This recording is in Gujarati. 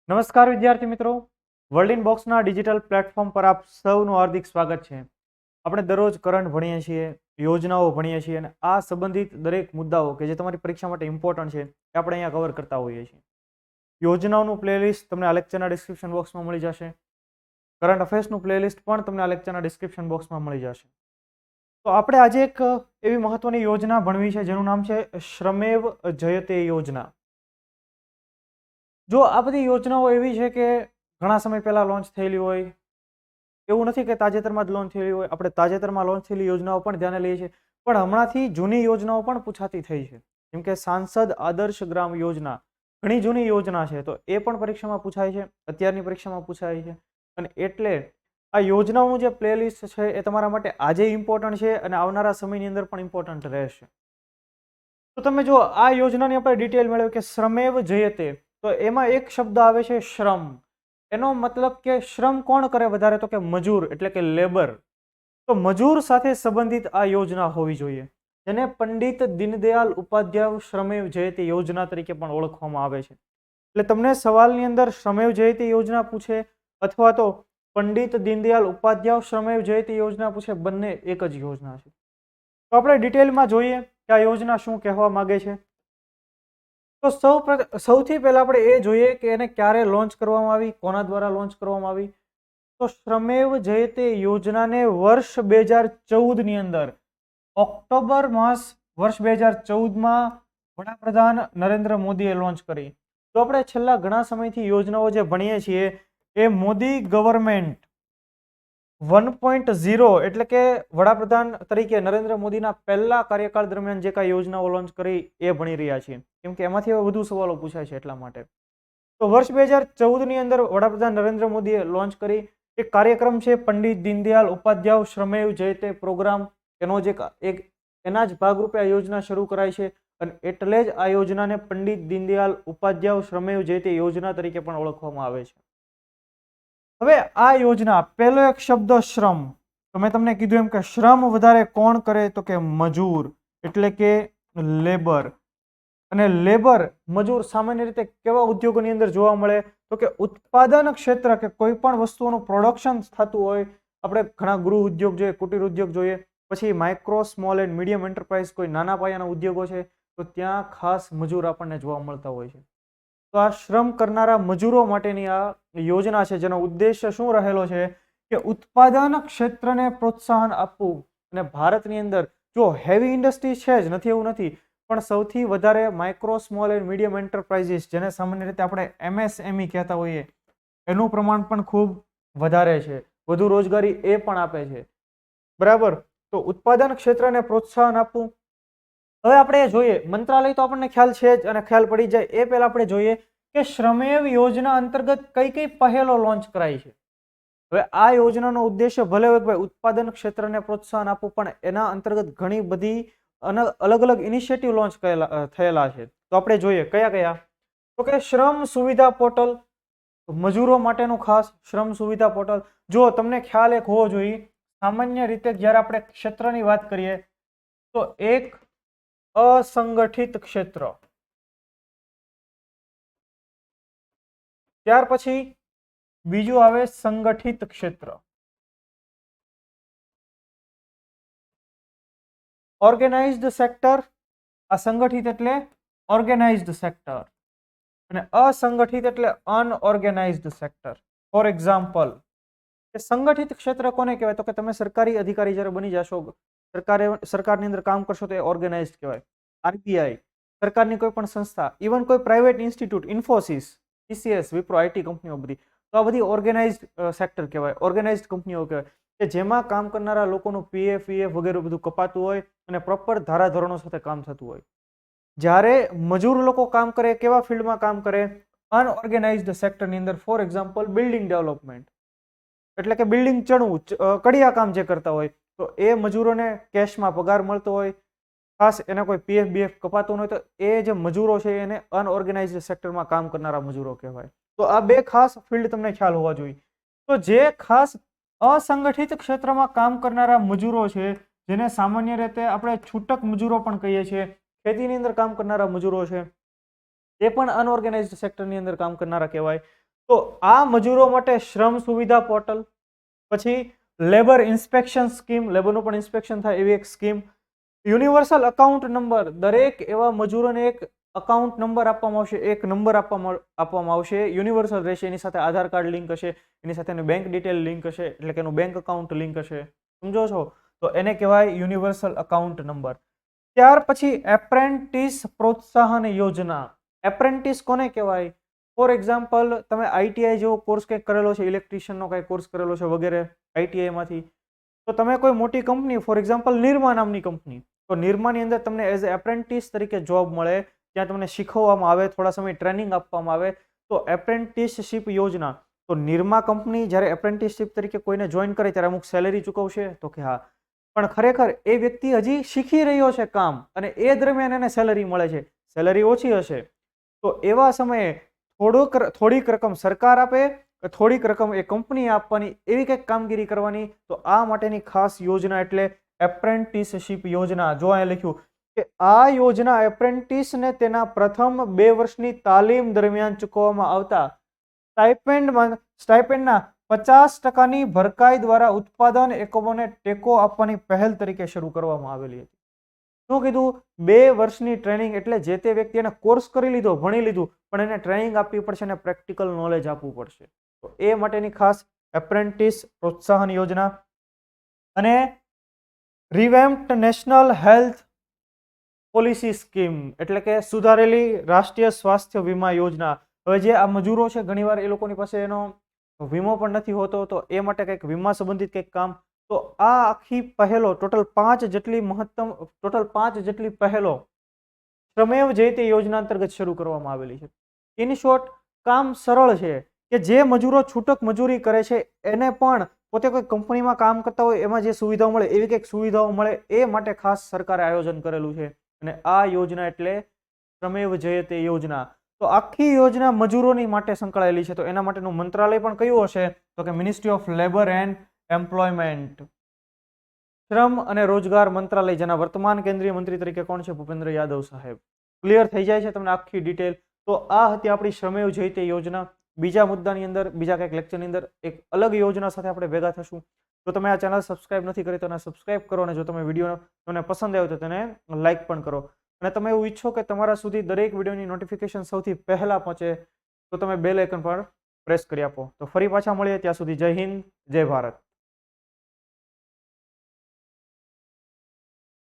નમસ્કાર વિદ્યાર્થી મિત્રો, વર્લ્ડ ઇન બોક્સના ડિજિટલ પ્લેટફોર્મ પર આપ સૌનું હાર્દિક સ્વાગત છે. આપણે દરરોજ કરંટ ભણીએ છીએ, યોજનાઓ ભણીએ છીએ અને આ સંબંધિત દરેક મુદ્દાઓ કે જે તમારી પરીક્ષા માટે ઇમ્પોર્ટન્ટ છે એ આપણે અહીંયા કવર કરતા હોઈએ છીએ. યોજનાઓનું પ્લેલિસ્ટ તમને આ લેક્ચરના ડિસ્ક્રિપ્શન બોક્સમાં મળી જશે. કરંટ અફેર્સનું પ્લેલિસ્ટ પણ તમને આ લેક્ચરના ડિસ્ક્રિપ્શન બોક્સમાં મળી જશે. તો આપણે આજે એક એવી મહત્વની યોજના ભણવી છે જેનું નામ છે શ્રમેવ જયતે યોજના. જો આ બધી યોજનાઓ એવી છે કે ઘણા સમય પહેલા લોન્ચ થયેલી હોય, એવું નથી કે તાજેતરમાં જ લોન્ચ થયેલી હોય. આપણે તાજેતરમાં લોન્ચ થયેલી યોજનાઓ પણ ધ્યાને લઈએ છીએ, પણ હમણાંથી જૂની યોજનાઓ પણ પૂછાતી થઈ છે. જેમ કે સાંસદ આદર્શ ગ્રામ યોજના ઘણી જૂની યોજના છે, તો એ પણ પરીક્ષામાં પૂછાય છે, અત્યારની પરીક્ષામાં પૂછાય છે. અને એટલે આ યોજનાઓનું જે પ્લેલિસ્ટ છે એ તમારા માટે આજે ઇમ્પોર્ટન્ટ છે અને આવનારા સમયની અંદર પણ ઇમ્પોર્ટન્ટ રહેશે. તો તમે જો આ યોજનાની આપણે ડિટેલ મેળવી કે શ્રમેવ જયતે, તો એમાં એક શબ્દ આવે છે શ્રમ. એનો મતલબ કે શ્રમ કોણ કરે વધારે, તો કે મજૂર, એટલે કે લેબર. તો મજૂર સાથે સંબંધિત આ યોજના હોવી જોઈએ, જેને પંડિત દીનદયાળ ઉપાધ્યાય શ્રમેવ જયતે યોજના તરીકે પણ ઓળખવામાં આવે છે. એટલે તમને સવાલની અંદર શ્રમેવ જયતે યોજના પૂછે અથવા તો પંડિત દીનદયાળ ઉપાધ્યાય શ્રમેવ જયતે યોજના પૂછે, બંને એક જ યોજના છે. તો આપણે ડિટેલમાં જોઈએ કે આ યોજના શું કહેવા માંગે છે. તો સૌથી પહેલા આપણે એ જોઈએ કે એને ક્યારે લોન્ચ કરવામાં આવી, કોના દ્વારા લોન્ચ કરવામાં આવી. તો શ્રમેવ જયતે યોજનાને વર્ષ 2014ની અંદર ઓક્ટોબર માસ વર્ષ 2014માં વડાપ્રધાન નરેન્દ્ર મોદીએ લોન્ચ કરી. તો આપણે છેલ્લા ઘણા સમયથી યોજનાઓ જે ભણીએ છીએ એ મોદી ગવર્મેન્ટ 1.0 એટલે કે વડાપ્રધાન તરીકે નરેન્દ્ર મોદીના પહેલા કાર્યકાળ દરમિયાન જે કાંઈ યોજનાઓ લોન્ચ કરી એ ભણી રહ્યા છીએ, કેમ કે એમાંથી હવે વધુ સવાલો પૂછાય છે એટલા માટે. તો વર્ષ 2014ની અંદર વડાપ્રધાન નરેન્દ્ર મોદીએ લોન્ચ કરી એક કાર્યક્રમ છે પંડિત દીનદયાળ ઉપાધ્યાય શ્રમેવ જયતે પ્રોગ્રામ. એનો જ એના જ ભાગરૂપે આ યોજના શરૂ કરાઈ છે અને એટલે જ આ યોજનાને પંડિત દીનદયાળ ઉપાધ્યાય શ્રમેવ જયતે યોજના તરીકે પણ ઓળખવામાં આવે છે. હવે આ યોજના પહેલો એક શબ્દ શ્રમ. તો મેં તમને કીધું એમ કે શ્રમ વધારે કોણ કરે, તો કે મજૂર, એટલે કે લેબર. અને લેબર મજૂર સામાન્ય રીતે કેવા ઉદ્યોગોની અંદર જોવા મળે, તો કે ઉત્પાદન ક્ષેત્ર કે કોઈ પણ વસ્તુઓનું પ્રોડક્શન થતું હોય. આપણે ઘણા ગૃહ ઉદ્યોગ જોઈએ, કુટીર ઉદ્યોગ જોઈએ, પછી micro small and medium enterprise, કોઈ નાના પાયાના ઉદ્યોગો છે, તો ત્યાં ખાસ મજૂર આપણને જોવા મળતા હોય છે. તો આ શ્રમ કરનારા મજૂરો માટેની આ યોજના છે, જેનો ઉદ્દેશ્ય શું રહેલો છે કે ઉત્પાદન ક્ષેત્રને પ્રોત્સાહન આપવું. અને ભારતની અંદર જો હેવી ઇન્ડસ્ટ્રી છે જ નથી એવું નથી, પણ સૌથી વધારે micro small and medium enterprises, જેને સામાન્ય રીતે આપણે MSME કહેતા હોઈએ, એનું પ્રમાણ પણ ખૂબ વધારે છે. વધુ રોજગારી એ પણ આપે છે. બરાબર. તો ઉત્પાદન ક્ષેત્રને પ્રોત્સાહન આપવું. હવે આપણે જોઈએ, મંત્રાલય તો આપણને ખ્યાલ છે જ અને ખ્યાલ પડી જાય. એ પહેલા આપણે જોઈએ કે શ્રમેવ યોજના અંતર્ગત કઈ કઈ પહેલો લોન્ચ કરાઈ છે. હવે આ યોજનાનો ઉદ્દેશ્ય ભલે હોય કે ભાઈ ઉત્પાદન ક્ષેત્રને પ્રોત્સાહન આપવું, પણ એના અંતર્ગત ઘણી બધી અલગ અલગ ઇનિશિયેટિવ લોન્ચ થયેલા છે. તો આપણે જોઈએ કયા કયા. તો કે શ્રમ સુવિધા પોર્ટલ, મજૂરો માટેનું ખાસ શ્રમ સુવિધા પોર્ટલ. જો તમને ખ્યાલ એક હોવો જોઈએ, સામાન્ય રીતે જ્યારે આપણે ક્ષેત્રની વાત કરીએ તો એક અસંગઠિત ક્ષેત્ર, ત્યાર પછી બીજું આવે સંગઠિત ક્ષેત્ર, ઓર્ગેનાઇઝડ સેક્ટર. આ સંગઠિત એટલે ઓર્ગેનાઇઝડ સેક્ટર અને અસંગઠિત એટલે અનઓર્ગેનાઇઝડ સેક્ટર. ફોર એક્ઝામ્પલ, સંગઠિત ક્ષેત્ર કોને કહેવાય, તો કે તમે સરકારી અધિકારી જ્યારે બની જશો, સરકારની અંદર કામ કરશો, તો એ ઓર્ગેનાઇઝડ કહેવાય. RBI, સરકારની કોઈ પણ સંસ્થા, ઇવન કોઈ private institute, Infosys, TCS, Wipro, IT કંપનીઓ બધી, તો આ બધી ઓર્ગેનાઇઝડ સેક્ટર કહેવાય, ઓર્ગેનાઇઝડ કંપનીઓ કહેવાય, કે જેમાં કામ કરનારા લોકોનું PF વગેરે બધું કપાતું હોય અને પ્રોપર ધારાધોરણો સાથે કામ થતું હોય. જ્યારે મજૂર લોકો કામ કરે, કેવા ફિલ્ડમાં કામ કરે, અનઓર્ગેનાઇઝડ સેક્ટરની અંદર. ફોર એક્ઝામ્પલ બિલ્ડિંગ ડેવલપમેન્ટ, એટલે કે બિલ્ડિંગ ચણવું, કડિયા કામ જે કરતા હોય, તો એ મજૂરોને કેશમાં પગાર મળતો હોય, ખાસ એને કોઈ PF કપાતું હોય, તો એ જે મજૂરો છે એને અનઓર્ગેનાઇઝડ સેક્ટરમાં કામ કરનારા મજૂરો કહેવાય. તો આ બે ખાસ ફિલ્ડ તમને ખ્યાલ હોવા જોઈએ. તો જે ખાસ અસંગઠિત ક્ષેત્રમાં કામ કરનારા મજૂરો છે, જેને સામાન્ય રીતે આપણે છૂટક મજૂરો પણ કહીએ છીએ, ખેતીની અંદર કામ કરનારા મજૂરો છે, એ પણ અનઓર્ગેનાઇઝડ સેક્ટરની અંદર કામ કરનારા કહેવાય. તો આ મજૂરો માટે શ્રમ સુવિધા પોર્ટલ, પછી લેબર ઇન્સ્પેક્શન સ્કીમ, લેબરનું પણ ઇન્સ્પેક્શન થાય એવી એક સ્કીમ, યુનિવર્સલ અકાઉન્ટ નંબર, દરેક એવા મજૂરોને એક અકાઉન્ટ નંબર આપવામાં આવશે, એક નંબર આપવામાં આવશે, યુનિવર્સલ રહેશે, એની સાથે આધાર કાર્ડ લિંક હશે, એની સાથે એની બેંક ડિટેલ લિંક હશે, એટલે કે એનું બેંક અકાઉન્ટ લિંક હશે, સમજો છો? તો એને કહેવાય યુનિવર્સલ અકાઉન્ટ નંબર. ત્યાર પછી એપ્રેન્ટિસ પ્રોત્સાહન યોજના. એપ્રેન્ટિસ કોને કહેવાય? ફોર એક્ઝામ્પલ, તમે આઈટીઆઈ જેવો કોર્સ કંઈક કરેલો છે, ઇલેક્ટ્રિશિયનનો કંઈક કોર્સ કરેલો છે વગેરે આઈટીઆઈમાંથી, તો તમે કોઈ મોટી કંપની, ફોર એક્ઝામ્પલ નિરમા નામની કંપની, તો નિરમાની અંદર તમને એઝ એ એપ્રેન્ટિસ તરીકે જોબ મળે, ત્યાં તમને શીખવવામાં આવે, થોડા સમય ટ્રેનિંગ આપવામાં આવે, તો એપ્રેન્ટિસશીપ યોજના. તો નિરમા કંપની જ્યારે એપ્રેન્ટિસશીપ તરીકે કોઈને જોઈન કરે ત્યારે અમુક સેલેરી ચૂકવશે, તો કે હા, પણ ખરેખર એ વ્યક્તિ હજી શીખી રહ્યો છે કામ, અને એ દરમિયાન એને સેલેરી મળે છે, સેલેરી ઓછી હશે, તો એવા સમયે થોડીક રકમ સરકાર આપે, થોડીક રકમ એ કંપની આપવાની, એવી કંઈક કામગીરી કરવાની. તો આ માટેની ખાસ યોજના એટલે એપ્રેન્ટિસશીપ યોજના. જો અહીંયા લખ્યું કે આ યોજના એપ્રેન્ટિસને તેના પ્રથમ 2 વર્ષની તાલીમ દરમિયાન ચૂકવવામાં આવતા સ્ટાઇપેન્ડના 50%ની ભરપાઈ દ્વારા ઉત્પાદન એકમોને ટેકો આપવાની પહેલ તરીકે શરૂ કરવામાં આવેલી હતી. શું કીધું? 2 વર્ષની ટ્રેનિંગ, એટલે જે તે વ્યક્તિ એને કોર્સ કરી લીધો, ભણી લીધું, પણ એને ટ્રેનિંગ આપવી પડશે અને પ્રેક્ટિકલ નોલેજ આપવું પડશે. તો એ માટેની ખાસ એપ્રેન્ટિસ પ્રોત્સાહન યોજના. અને રિવેમ્પ્ડ નેશનલ હેલ્થ પોલિસી સ્કીમ, એટલે કે સુધારેલી રાષ્ટ્રીય સ્વાસ્થ્ય વીમા યોજના. હવે જે આ મજૂરો છે, ઘણીવાર એ લોકોની પાસે એનો વીમો પણ નથી હોતો, તો એ માટે કંઈક વીમા સંબંધિત કંઈક કામ. તો આ આખી પહેલો ટોટલ 5 જેટલી પહેલો શ્રમેવ જયતે યોજના અંતર્ગત શરૂ કરવામાં આવેલી છે. ઇન શોર્ટ, કામ સરળ છે કે જે મજૂરો છૂટક મજૂરી કરે છે એને પણ પોતે કોઈ કંપનીમાં કામ કરતા હોય એમાં જે સુવિધાઓ મળે એવી કંઈક સુવિધાઓ મળે, એ માટે ખાસ સરકારે આયોજન કરેલું છે. અને આ યોજના એટલે શ્રમેવ જયતે યોજના. તો આખી યોજના મજૂરોની માટે સંકળાયેલી છે. તો એના માટેનું મંત્રાલય પણ કયું હશે? તો કે ministry of labour and employment, શ્રમ અને રોજગાર મંત્રાલય, જેના વર્તમાન કેન્દ્રીય મંત્રી તરીકે કોણ છે? ભૂપેન્દ્ર યાદવ સાહેબ. ક્લિયર થઈ જાય છે તમને આખી ડિટેલ? તો આ હતી આપણી શ્રમેવ જયતે યોજના. બીજા મુદ્દાની અંદર, બીજા કંઈક લેક્ચરની અંદર એક અલગ યોજના સાથે આપણે ભેગા થશું. જો તમે આ ચેનલ સબસ્ક્રાઇબ નથી કરી તો એને સબસ્ક્રાઇબ કરો, અને જો તમે વિડીયો તમને પસંદ આવ્યો તો તેને લાઇક પણ કરો. અને તમે એવું ઈચ્છો કે તમારા સુધી દરેક વિડીયોની નોટિફિકેશન સૌથી પહેલા પહોંચે તો તમે બેલ આઇકન પર પ્રેસ કરી આપો. તો ફરી પાછા મળીએ, ત્યાં સુધી જય હિન્દ, જય ભારત.